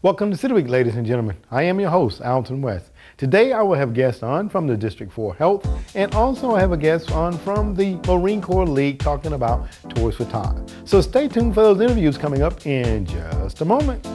Welcome to City Week, ladies and gentlemen. I am your host, Alton West. Today I will have guests on from the District 4 Health, and also I have a guest on from the Marine Corps League talking about Toys for Time. So stay tuned for those interviews coming up in just a moment.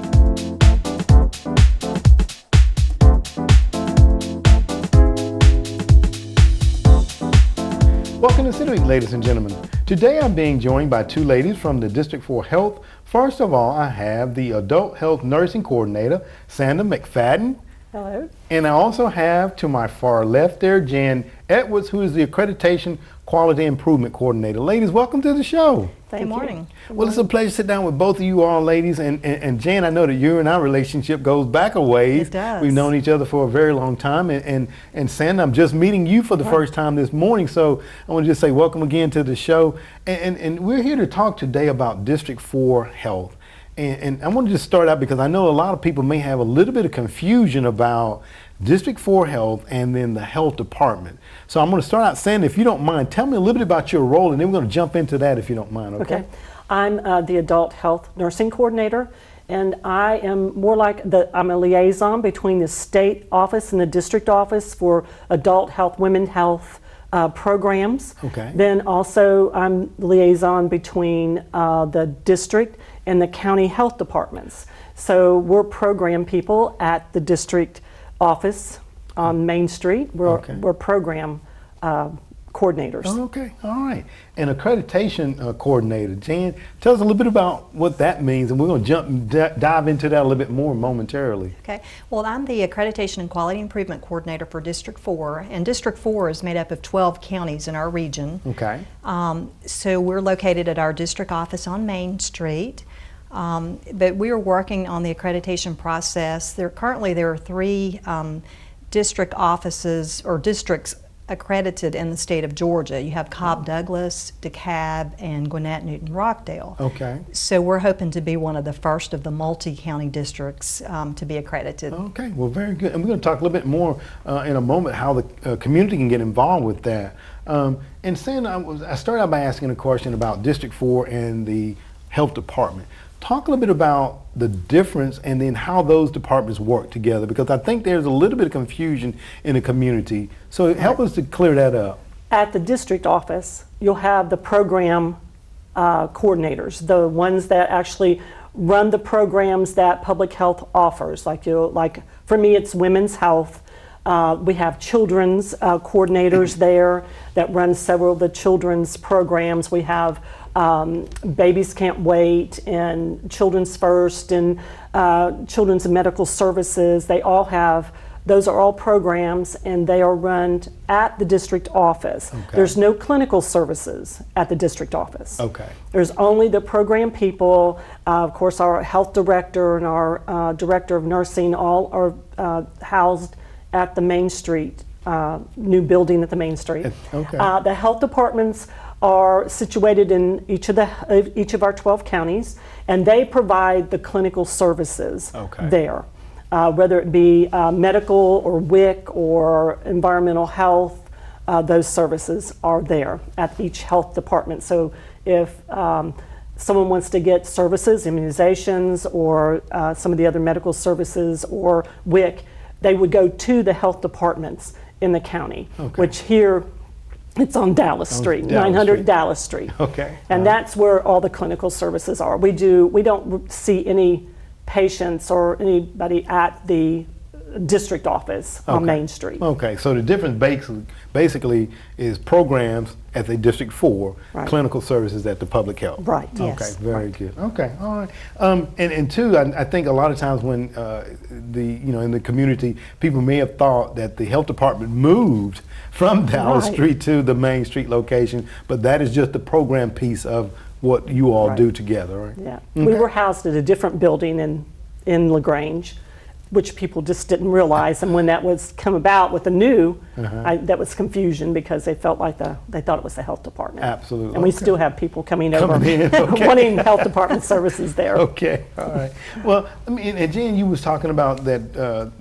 Welcome to City Week, ladies and gentlemen. Today I'm being joined by two ladies from the District 4 Health. First of all, I have the Adult Health Nursing Coordinator, Sandra McFadden. Hello. And I also have to my far left there, Jan Edwards, who is the Accreditation Quality Improvement Coordinator. Ladies, welcome to the show. Good morning. Well, it's a pleasure to sit down with both of you all, ladies. And Jan, I know that you and our relationship goes back a ways. It does. We've known each other for a very long time. And Sandra, I'm just meeting you for the first time this morning. So I want to just say welcome again to the show. And we're here to talk today about District 4 Health. And I want to just start out because I know a lot of people may have a little bit of confusion about District 4 Health and then the health department. So I'm going to start out, Sandra, if you don't mind, tell me a little bit about your role, and then we're going to jump into that if you don't mind, okay? I'm the Adult Health Nursing Coordinator, and I am more like I'm a liaison between the state office and the district office for adult health, women's health programs. Okay. Then also I'm liaison between the district and the county health departments. So we're program people at the district office on Main Street. We're program coordinators. Oh, okay, all right. And accreditation coordinator, Jan, tell us a little bit about what that means, and we're going to dive into that a little bit more momentarily. Okay, well, I'm the Accreditation and Quality Improvement Coordinator for District 4, and District 4 is made up of 12 counties in our region. Okay. So we're located at our district office on Main Street, but we are working on the accreditation process. Currently there are 3 district offices or districts accredited in the state of Georgia. You have Cobb Douglas, DeKalb, and Gwinnett Newton Rockdale. Okay. So we're hoping to be one of the first of the multi-county districts to be accredited. Okay, well, very good. And we're going to talk a little bit more in a moment how the community can get involved with that. And Sandra, I started out by asking a question about District 4 and the health department. Talk a little bit about the difference and then how those departments work together, because I think there's a little bit of confusion in the community. So help us to clear that up. At the district office, you'll have the program coordinators, the ones that actually run the programs that public health offers. Like for me, it's women's health. We have children's coordinators there that run several of the children's programs. We have Babies Can't Wait and Children's First and Children's Medical Services. Those are all programs, and they are run at the district office. Okay. There's no clinical services at the district office. Okay. There's only the program people. Of course, our health director and our director of nursing all are housed at the Main Street, new building at the Main Street. Okay. The health departments are situated in each of our 12 counties, and they provide the clinical services there. Whether it be medical or WIC or environmental health, those services are there at each health department. So if someone wants to get services, immunizations, or some of the other medical services or WIC, they would go to the health departments in the county, which here it's on Dallas Street, 900 Dallas Street. Okay. And that's where all the clinical services are. We don't see any patients or anybody at the district office on Main Street. Okay, so the difference basically is programs at the District 4, clinical services at the public health. Right. Okay, Yes. very good. Okay, all right. And two, I think a lot of times when in the community, people may have thought that the health department moved from Dallas Street to the Main Street location, but that is just the program piece of what you all do together, right? Yeah. Okay. We were housed at a different building in LaGrange, which people just didn't realize, and when that was come about with the new, that was confusion because they felt like they thought it was the health department. Absolutely. And we still have people coming over in, wanting health department services there. Okay, all right. Well, I mean, and Jan, you was talking about that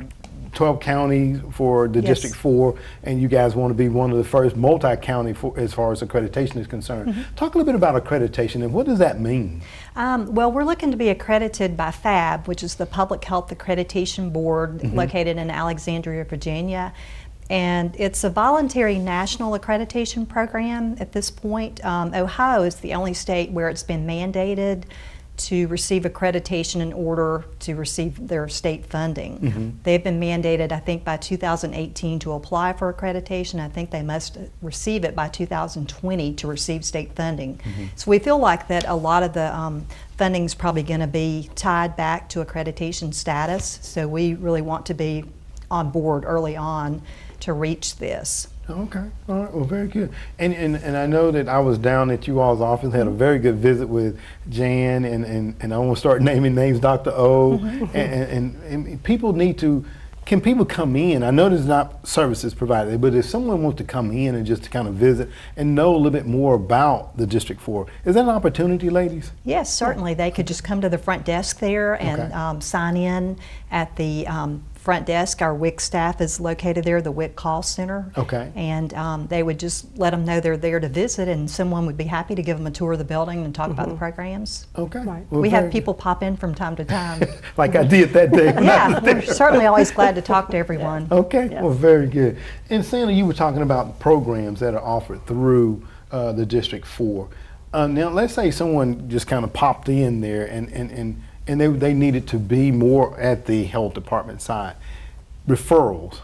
12 counties for the Yes. District 4, and you guys want to be one of the first multi-county as far as accreditation is concerned. Mm-hmm. Talk a little bit about accreditation and what does that mean? Well, we're looking to be accredited by FAB, which is the Public Health Accreditation Board located in Alexandria, Virginia. And it's a voluntary national accreditation program at this point. Ohio is the only state where it's been mandated to receive accreditation in order to receive their state funding. They've been mandated, I think, by 2018 to apply for accreditation. I think they must receive it by 2020 to receive state funding. So we feel like that a lot of the funding is probably going to be tied back to accreditation status. So we really want to be on board early on to reach this. Okay, all right, well, very good. And I know that I was down at you all's office, had a very good visit with Jan, and I won't start naming names, Dr. O, and people need to, can people come in? I know there's not services provided, but if someone wants to come in and just to kind of visit and know a little bit more about the District 4, is that an opportunity, ladies? Yes, certainly. They could just come to the front desk there and sign in at the front desk. Our WIC staff is located there, the WIC call center. Okay. And they would just let them know they're there to visit, and someone would be happy to give them a tour of the building and talk about the programs. Okay. Right. Well, We have very people pop in from time to time. good. Like I did that day. when I Yeah, was there. we're certainly always glad to talk to everyone. Okay, Yes. well, very good. And Sandra, you were talking about programs that are offered through the District 4. Now, let's say someone just kind of popped in there and they needed to be more at the health department side. Referrals.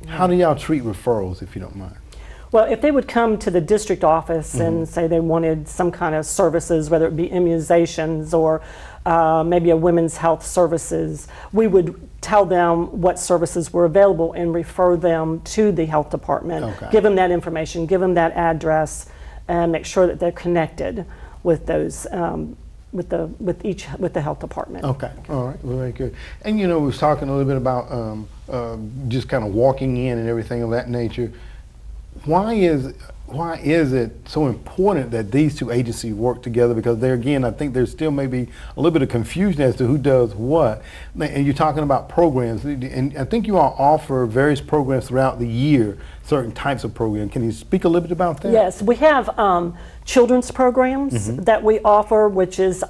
How do y'all treat referrals, if you don't mind? Well, if they would come to the district office and say they wanted some kind of services, whether it be immunizations or maybe a women's health services, we would tell them what services were available and refer them to the health department. Okay. Give them that information, give them that address, and make sure that they're connected with those with the health department. Okay, all right, well, very good. And we was talking a little bit about just kind of walking in and everything of that nature. Why is it so important that these two agencies work together? Because there again, I think there's still maybe a little bit of confusion as to who does what. And you're talking about programs, and I think you all offer various programs throughout the year, certain types of programs. Can you speak a little bit about that? Yes, we have children's programs that we offer, which is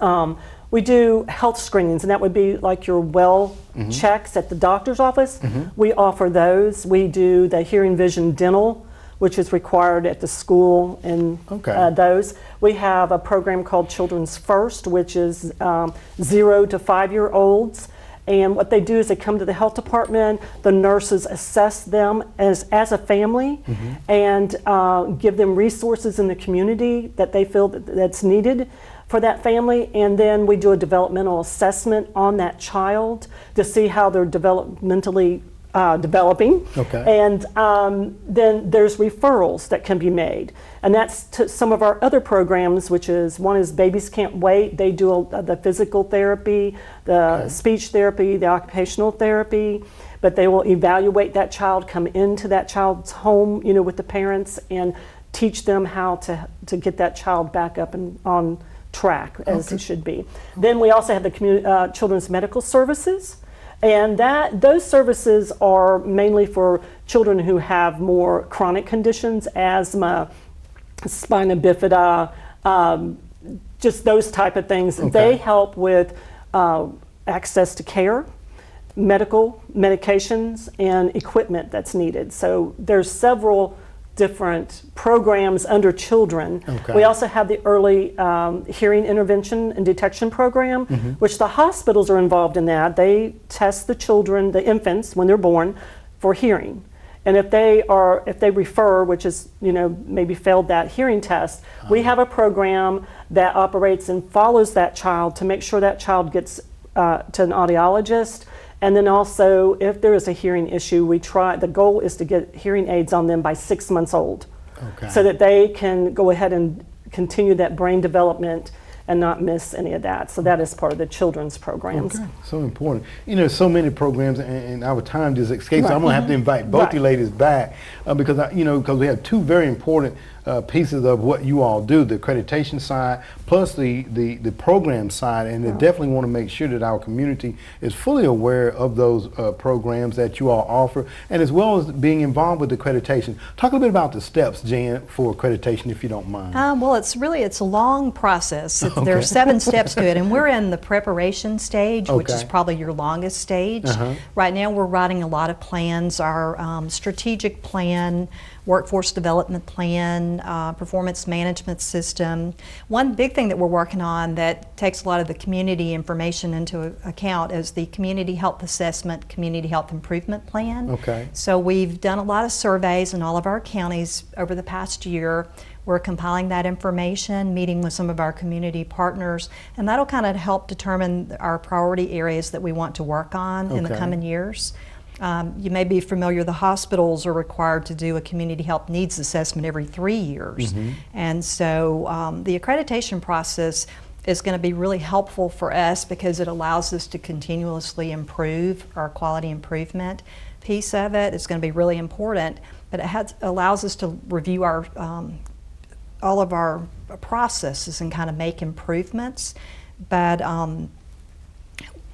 we do health screenings, and that would be like your well checks at the doctor's office. We offer those. We do the hearing, vision, dental, which is required at the school, and those. We have a program called Children's First, which is 0 to 5-year-olds. And what they do is they come to the health department, the nurses assess them as a family and give them resources in the community that they feel that's needed for that family. And then we do a developmental assessment on that child to see how they're developmentally developing. And then there's referrals that can be made. And that's to some of our other programs, which is one is Babies Can't Wait. They do the physical therapy, the speech therapy, the occupational therapy, but they will evaluate that child, come into that child's home, with the parents, and teach them how to get that child back up and on track as it should be. Then we also have the children's medical services. And those services are mainly for children who have more chronic conditions, asthma, spina bifida, just those type of things. They help with access to care, medical medications, and equipment that's needed. So there's several different programs under children. We also have the early hearing intervention and detection program, which the hospitals are involved in that. They test the children, the infants, when they're born, for hearing. And if they refer, which is, maybe failed that hearing test, we have a program that operates and follows that child to make sure that child gets to an audiologist. And then also, if there is a hearing issue, the goal is to get hearing aids on them by 6 months old, so that they can go ahead and continue that brain development and not miss any of that. So that is part of the children's programs. Okay, so important. So many programs, and our time just escapes. So I'm going to have to invite both you ladies back because we have two very important pieces of what you all do, the accreditation side, plus the program side, and they definitely want to make sure that our community is fully aware of those programs that you all offer, and as well as being involved with accreditation. Talk a little bit about the steps, Jan, for accreditation, if you don't mind. Well, it's a long process. There are 7 steps to it, and we're in the preparation stage, which is probably your longest stage. Right now we're writing a lot of plans, our strategic plan, workforce development plan, performance management system. One big thing that we're working on that takes a lot of the community information into account is the community health assessment, community health improvement plan. So we've done a lot of surveys in all of our counties over the past year. We're compiling that information, meeting with some of our community partners, and that'll kind of help determine our priority areas that we want to work on in the coming years. You may be familiar, the hospitals are required to do a community health needs assessment every 3 years. And so the accreditation process is going to be really helpful for us because it allows us to continuously improve our quality improvement piece of it. It's going to be really important, but it allows us to review our all of our processes and kind of make improvements. But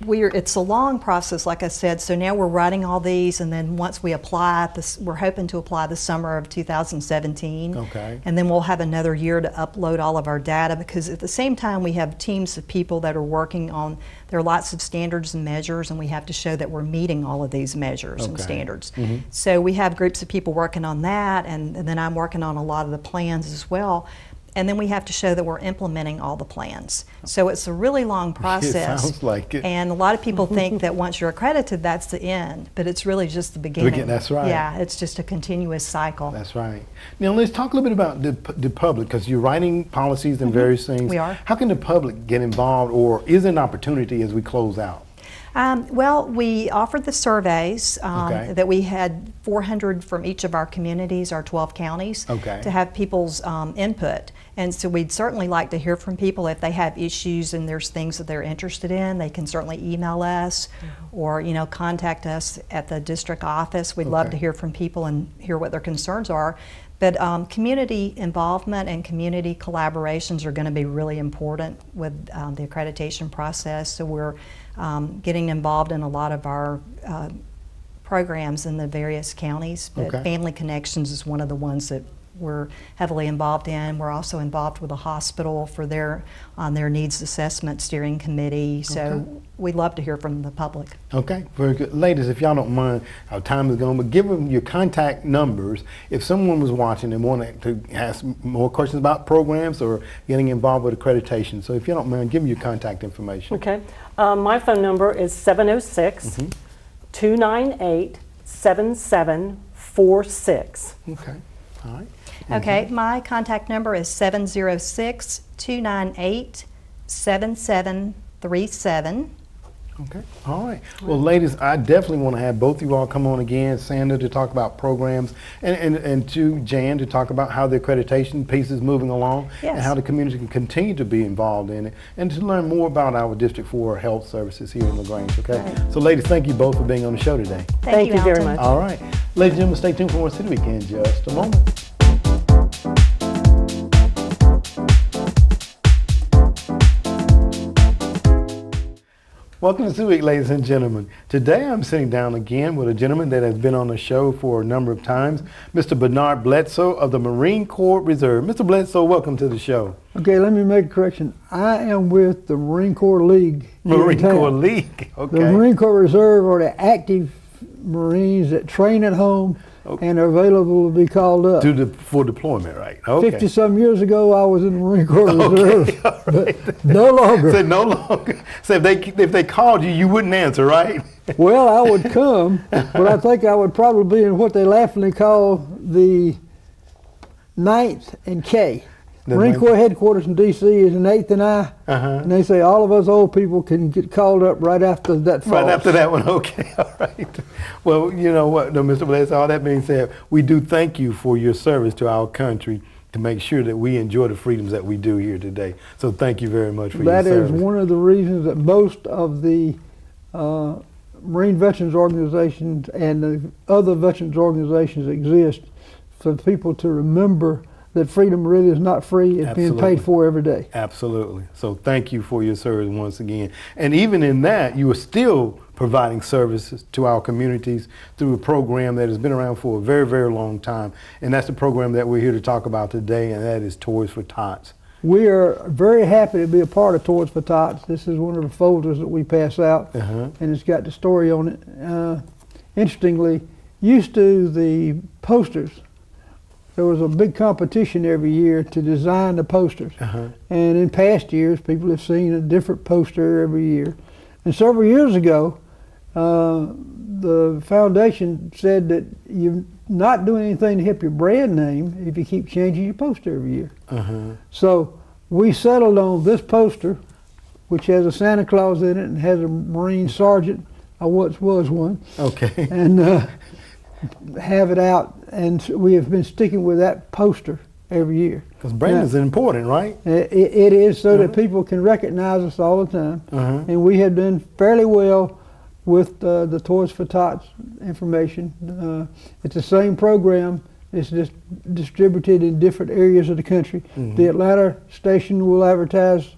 it's a long process, like I said, so now we're writing all these, and then once we apply, we're hoping to apply the summer of 2017. And then we'll have another year to upload all of our data, because at the same time we have teams of people that are working on, there are lots of standards and measures, and we have to show that we're meeting all of these measures and standards. So we have groups of people working on that, and then I'm working on a lot of the plans as well. And then we have to show that we're implementing all the plans. So it's a really long process. It sounds like it. And a lot of people think that once you're accredited, that's the end, but it's really just the beginning. That's right. Yeah, it's just a continuous cycle. That's right. Now let's talk a little bit about the public, because you're writing policies and various things. We are. How can the public get involved, or is there an opportunity as we close out? Well, we offered the surveys that we had 400 from each of our communities, our 12 counties, to have people's input. And so we'd certainly like to hear from people if they have issues and there's things that they're interested in. They can certainly email us or contact us at the district office. We'd love to hear from people and hear what their concerns are. But community involvement and community collaborations are going to be really important with the accreditation process. So we're getting involved in a lot of our programs in the various counties. But Family Connections is one of the ones that we're heavily involved in. We're also involved with the hospital for their needs assessment steering committee. So we'd love to hear from the public. Okay, very good. Ladies, if y'all don't mind, our time is gone, but give them your contact numbers if someone was watching and wanted to ask more questions about programs or getting involved with accreditation. So if you don't mind, give them your contact information. Okay. My phone number is 706-298-7746. Okay. All right. Okay, my contact number is 706-298-7737. Okay, all right. Well, ladies, I definitely want to have both of you all come on again, Sandra to talk about programs, and to Jan to talk about how the accreditation piece is moving along, and how the community can continue to be involved in it, and to learn more about our District 4 health services here in LaGrange, okay? So, ladies, thank you both for being on the show today. Thank you very much. All right. Ladies and gentlemen, stay tuned for more City Week in just a moment. Welcome to City Week, ladies and gentlemen. Today I'm sitting down again with a gentleman that has been on the show for a number of times, Mr. Bernard Bledsoe of the Marine Corps Reserve. Mr. Bledsoe, welcome to the show. Okay, let me make a correction. I am with the Marine Corps League. Marine Corps League, okay. The Marine Corps Reserve are the active Marines that train at home and are available to be called up. For deployment, right? Okay. 50-some years ago, I was in the Marine Corps Reserve, all right. But no longer. So no longer. So if they called you, you wouldn't answer, right? Well, I would come, but I think I would probably be in what they laughingly call the 9th and K. Marine Corps headquarters in D.C. is in 8th and I, and they say all of us old people can get called up right after that falls. Right after that one, okay, all right. Well, you know what, no, Mr. Bledsoe, all that being said, we do thank you for your service to our country to make sure that we enjoy the freedoms that we do here today. So thank you very much for your service. That is one of the reasons that most of the Marine Veterans Organizations and the other veterans organizations exist, for people to remember that freedom really is not free. It's Absolutely. being paid for every day. Absolutely. So thank you for your service once again. And even in that, you are still providing services to our communities through a program that has been around for a very, very long time. And that's the program that we're here to talk about today, and that is Toys for Tots. We are very happy to be a part of Toys for Tots. This is one of the folders that we pass out, and it's got the story on it. Interestingly, used to the posters, there was a big competition every year to design the posters. And in past years, people have seen a different poster every year. And several years ago, the foundation said that you're not doing anything to help your brand name if you keep changing your poster every year. So we settled on this poster, which has a Santa Claus in it and has a Marine Sergeant. I once was one. Okay. And have it out, and we have been sticking with that poster every year. Because brand is important, right? It is, so that people can recognize us all the time. And we have done fairly well with the Toys for Tots information. It's the same program. It's just distributed in different areas of the country. The Atlanta station will advertise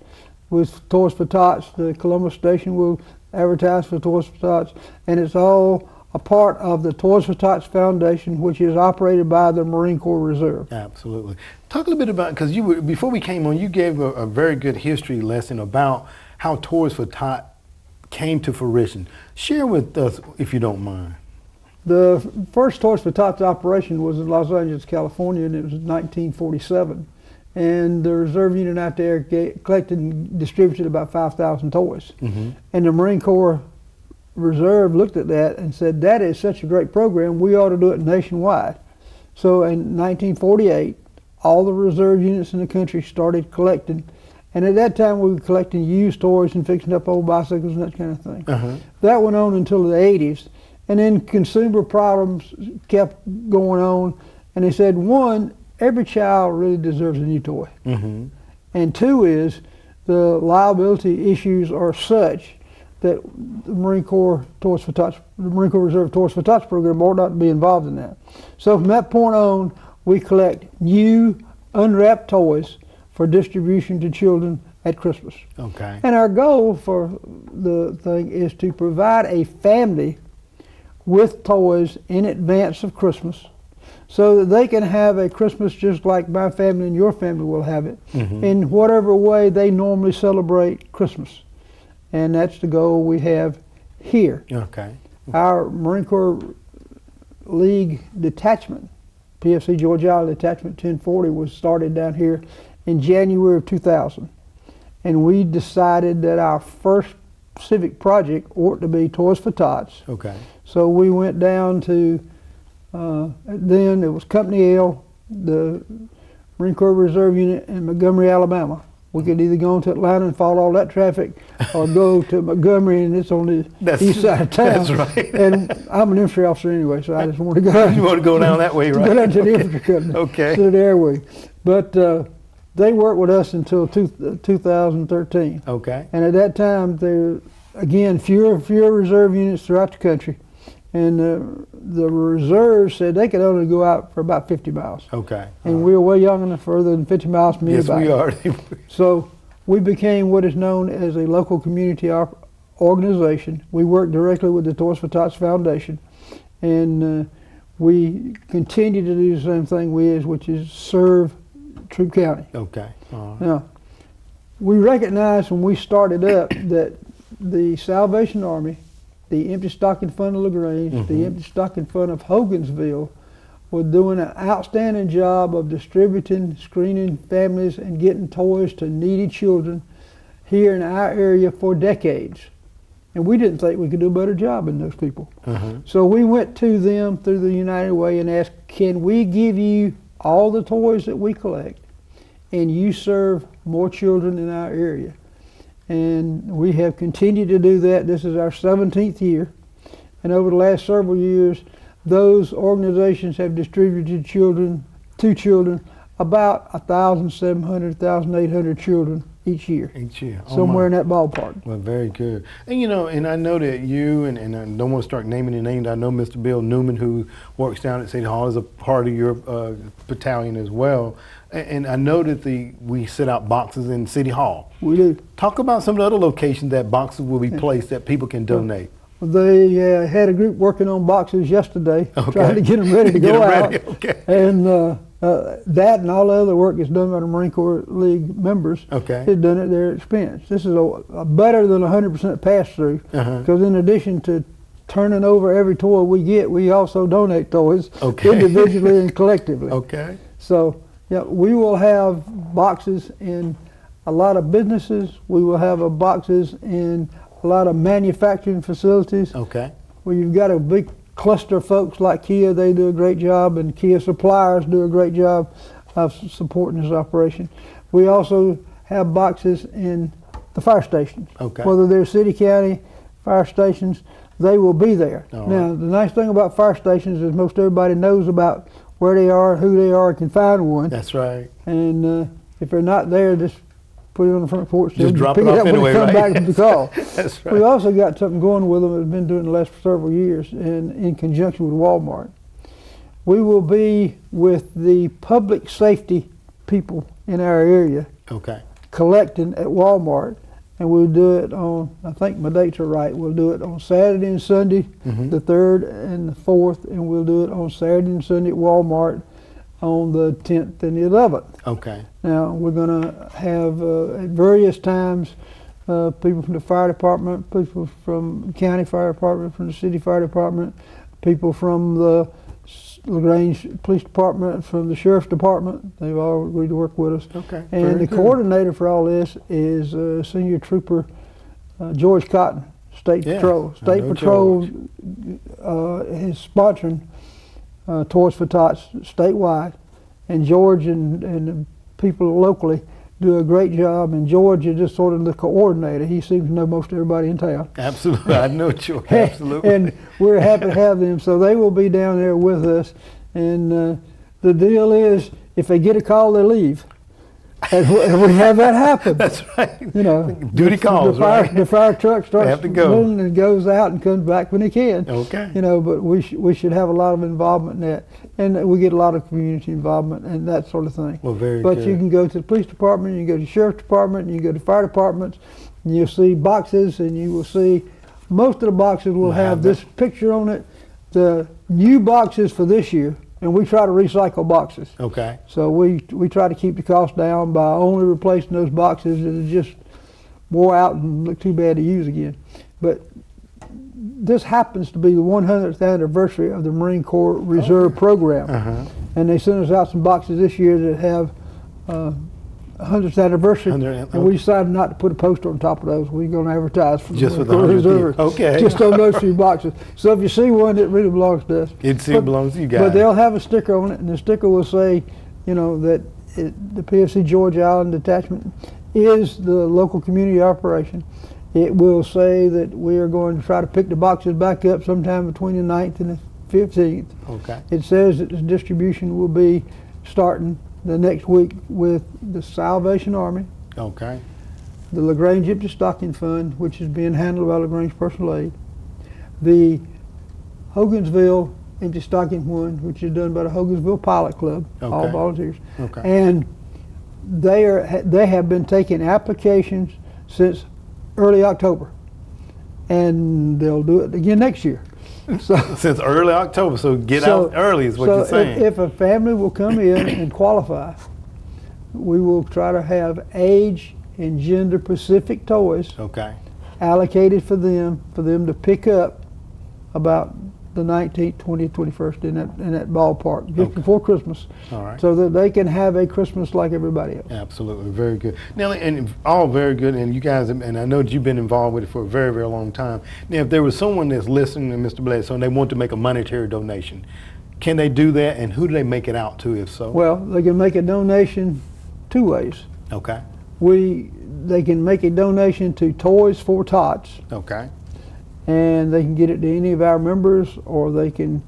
with Toys for Tots. The Columbus station will advertise for Toys for Tots. And it's all a part of the Toys for Tots Foundation, which is operated by the Marine Corps Reserve. Absolutely. Talk a little bit about, because before we came on, you gave a very good history lesson about how Toys for Tots came to fruition. Share with us, if you don't mind. The first Toys for Tots operation was in Los Angeles, California, and it was in 1947. And the reserve unit out there collected and distributed about 5,000 toys. And the Marine Corps Reserve looked at that and said, that is such a great program, we ought to do it nationwide. So in 1948, all the reserve units in the country started collecting. And at that time, we were collecting used toys and fixing up old bicycles and that kind of thing. That went on until the 80s. And then consumer problems kept going on. And they said, one, every child really deserves a new toy. And two is, the liability issues are such that the Marine Corps Toys for Tots, the Marine Corps Reserve Toys for Tots program ought not to be involved in that. So from that point on, we collect new unwrapped toys for distribution to children at Christmas. Okay. And our goal for the thing is to provide a family with toys in advance of Christmas, so that they can have a Christmas just like my family and your family will have it, in whatever way they normally celebrate Christmas. And that's the goal we have here. Okay. Our Marine Corps League detachment, PFC Georgia Island Detachment 1040, was started down here in January of 2000. And we decided that our first civic project ought to be Toys for Tots. Okay. So we went down to, then it was Company L, the Marine Corps Reserve Unit in Montgomery, Alabama. We could either go into Atlanta and follow all that traffic, or go to Montgomery, and it's on the east side of town. That's right. And I'm an infantry officer anyway, so I just want to go. You want to go down that way, right? Go down to the infantry company. Okay. To the airway. But they worked with us until 2013. Okay. And at that time, there again fewer reserve units throughout the country, and the reserves said they could only go out for about 50 miles. Okay. And we were way young enough further than 50 miles from anybody. Yes, we are. So we became what is known as a local community organization. We work directly with the Toys for Tots Foundation, and we continue to do the same thing which is serve Troup County. Okay. Now, we recognized when we started up that the Salvation Army, the Empty Stocking Fund of LaGrange, the Empty Stocking Fund of Hogansville were doing an outstanding job of distributing, screening families, and getting toys to needy children here in our area for decades. And we didn't think we could do a better job than those people. So we went to them through the United Way and asked, can we give you all the toys that we collect, and you serve more children in our area? And we have continued to do that. This is our 17th year. And over the last several years, those organizations have distributed to children about 1,700, 1,800 children each year. Each year. Oh, Somewhere in my. that ballpark. Well, very good. And and I know that you, and I don't want to start naming the names, I know Mr. Bill Newman, who works down at City Hall, is a part of your battalion as well. And I know that we set out boxes in City Hall. We do. Talk about some of the other locations that boxes will be placed that people can donate. They had a group working on boxes yesterday, trying to get them ready to go out. Okay. And that and all the other work is done by the Marine Corps League members. Okay. It's done at their expense. This is a better than 100% pass-through, because in addition to turning over every toy we get, we also donate toys individually and collectively. Okay. So, yeah, we will have boxes in a lot of businesses. We will have boxes in a lot of manufacturing facilities. Okay. Where you've got a big cluster of folks like Kia, they do a great job, and Kia suppliers do a great job of supporting this operation. We also have boxes in the fire stations. Okay. Whether they're city, county, fire stations, they will be there. Now, the nice thing about fire stations is most everybody knows about where they are, who they are, can find one. That's right. And if they're not there, just put it on the front porch. Just drop pick it off up anyway, when they come right? back to the call. That's right. We also got something going with them that we've been doing the last several years in conjunction with Walmart. We will be with the public safety people in our area collecting at Walmart, and we'll do it on, I think my dates are right, we'll do it on Saturday and Sunday, the 3rd and the 4th, and we'll do it on Saturday and Sunday at Walmart on the 10th and the 11th. Okay. Now, we're going to have at various times people from the fire department, people from the county fire department, from the city fire department, people from the LaGrange Police Department, from the Sheriff's Department. They've all agreed to work with us. Okay. And the coordinator for all this is Senior Trooper George Cotton, State Patrol. State Patrol is sponsoring Toys for Tots statewide, and George and the people locally do a great job, and George is just sort of the coordinator. He seems to know most everybody in town. Absolutely. I know George. Absolutely. And we're happy to have them, so they will be down there with us. And the deal is, if they get a call, they leave. And we have that happen. That's right. Duty calls, the fire truck starts go. moving and goes out and comes back when he can. Okay. But we should have a lot of involvement in that, and we get a lot of community involvement and that sort of thing. Well, very But good. you can go to the police department, you can go to the sheriff's department, you can go to fire departments, and you'll see boxes, and you will see most of the boxes will have this picture on it. The new boxes for this year. And we try to recycle boxes. Okay. So we try to keep the cost down by only replacing those boxes that are just wore out and look too bad to use again. But this happens to be the 100th anniversary of the Marine Corps Reserve program. And they sent us out some boxes this year that have 100th anniversary, and we decided not to put a poster on top of those. We're going to advertise for just the for the Reserve. Okay. Just on those few boxes. So if you see one, it really belongs to us. It belongs to you guys. But they'll have a sticker on it, and the sticker will say, that the PFC George Island Detachment is the local community operation. It will say that we are going to try to pick the boxes back up sometime between the 9th and the 15th. Okay. It says that the distribution will be starting the next week with the Salvation Army, Okay. the LaGrange Empty Stocking Fund, which is being handled by LaGrange Personal Aid, the Hogansville Empty Stocking Fund, which is done by the Hogansville Pilot Club, all volunteers. Okay. And they have been taking applications since early October, and they'll do it again next year. So, since early October, so get out early is what you're saying. If a family will come in and qualify, we will try to have age and gender specific toys allocated for them to pick up about the 19th, 20th, 21st in that ballpark, just before Christmas, so that they can have a Christmas like everybody else. Absolutely, very good. Now, and all very good, and you guys, and I know that you've been involved with it for a very, very long time. Now, if there was someone that's listening to Mr. Bledsoe and they want to make a monetary donation, can they do that, and who do they make it out to, if so? Well, they can make a donation two ways. Okay. They can make a donation to Toys for Tots. Okay. And they can get it to any of our members, or they can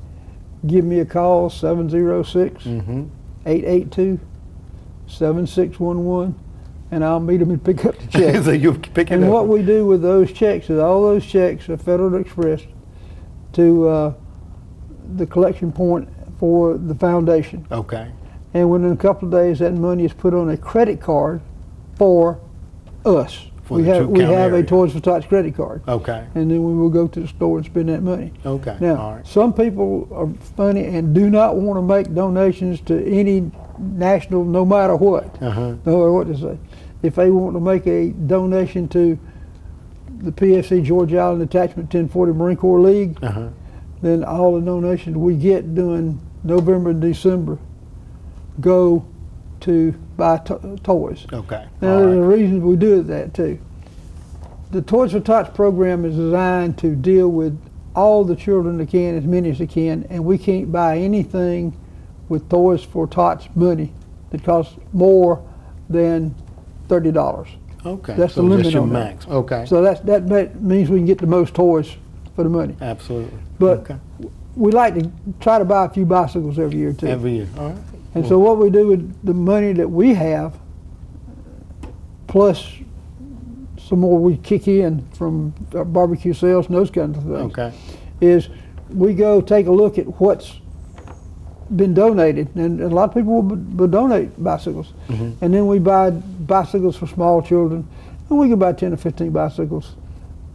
give me a call, 706-882-7611. and I'll meet them and pick up the check. So you pick it And up. what we do with those checks is all those checks are Federal Express to the collection point for the foundation. Okay. And within a couple of days, that money is put on a credit card for us. For We the have two-count a area. Toys for Tots credit card. Okay. And then we will go to the store and spend that money. Okay. Now, All right. some people are funny and do not want to make donations to any national, no matter what. Uh-huh. No matter what to say. If they want to make a donation to the PFC George Island Attachment 1040 Marine Corps League, Uh-huh. then all the donations we get during November and December go to buy toys. Okay. Now, All there's a right. reason we do that too. The Toys for Tots program is designed to deal with all the children that can, as many as they can, and we can't buy anything with Toys for Tots money that costs more than $30. Okay. That's so the limit just your on that. max. Okay. So that means we can get the most toys for the money. Absolutely. But okay. we like to try to buy a few bicycles every year too. Every year. All right. And so what we do with the money that we have, plus some more we kick in from our barbecue sales and those kinds of things, Okay. is we go take a look at what's been donated. And a lot of people will donate bicycles. Mhm. And then we buy bicycles for small children. And we can buy 10 or 15 bicycles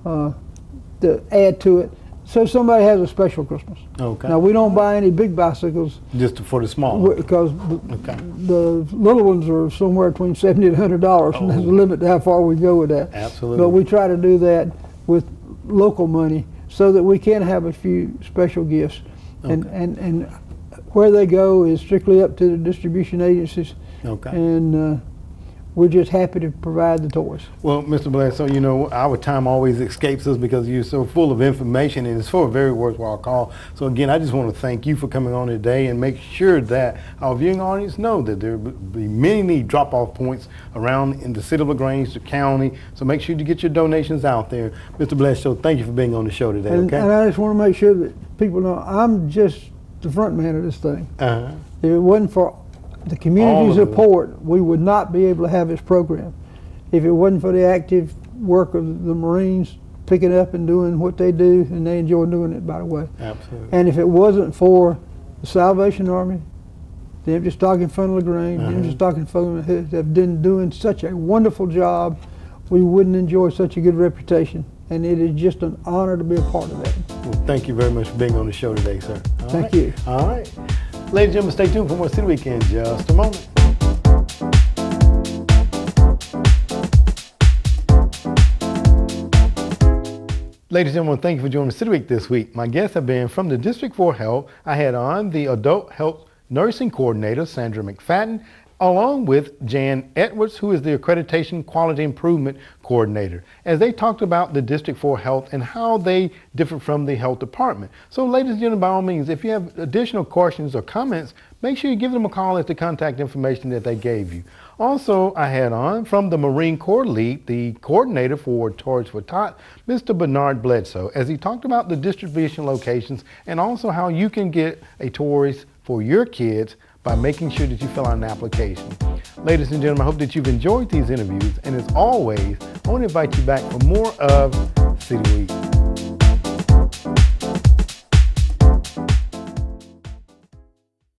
to add to it. So somebody has a special Christmas. Okay. Now, we don't buy any big bicycles Just for the small. one. because Okay. the little ones are somewhere between $70 and $100, and there's a Oh. limit to how far we go with that. Absolutely. But we try to do that with local money so that we can have a few special gifts. And, Okay. and where they go is strictly up to the distribution agencies, Okay. and we're just happy to provide the toys. Well, Mr. Bledsoe, you know, our time always escapes us because you're so full of information, and it's for a very worthwhile call. So again, I just want to thank you for coming on today and make sure that our viewing audience know that there will be many drop-off points around in the city of LaGrange, the county. So make sure to get your donations out there. Mr. Bledsoe, thank you for being on the show today, And, okay? and I just want to make sure that people know I'm just the front man of this thing. Uh-huh. If it wasn't for the All community of it. support, we would not be able to have this program. If it wasn't for the active work of the Marines picking up and doing what they do, and they enjoy doing it, by the way. Absolutely. And if it wasn't for the Salvation Army, the Empty Stocking Fund of LaGrange, the Empty Stocking Fund that have been doing such a wonderful job, we wouldn't enjoy such a good reputation. And it is just an honor to be a part of that. Well, thank you very much for being on the show today, sir. All Thank right. you. All right. Ladies and gentlemen, stay tuned for more City Week in just a moment. Ladies and gentlemen, thank you for joining City Week this week. My guests have been from the District 4 Health. I had on the Adult Health Nursing Coordinator, Sandra McFadden, along with Jan Edwards, who is the Accreditation Quality Improvement Coordinator, as they talked about the District 4 Health and how they differ from the Health Department. So ladies and gentlemen, by all means, if you have additional questions or comments, make sure you give them a call at the contact information that they gave you. Also, I had on from the Marine Corps League, the coordinator for Toys for Tots, Mr. Bernard Bledsoe, as he talked about the distribution locations and also how you can get a toys for your kids by making sure that you fill out an application. Ladies and gentlemen, I hope that you've enjoyed these interviews, and as always, I want to invite you back for more of City Week.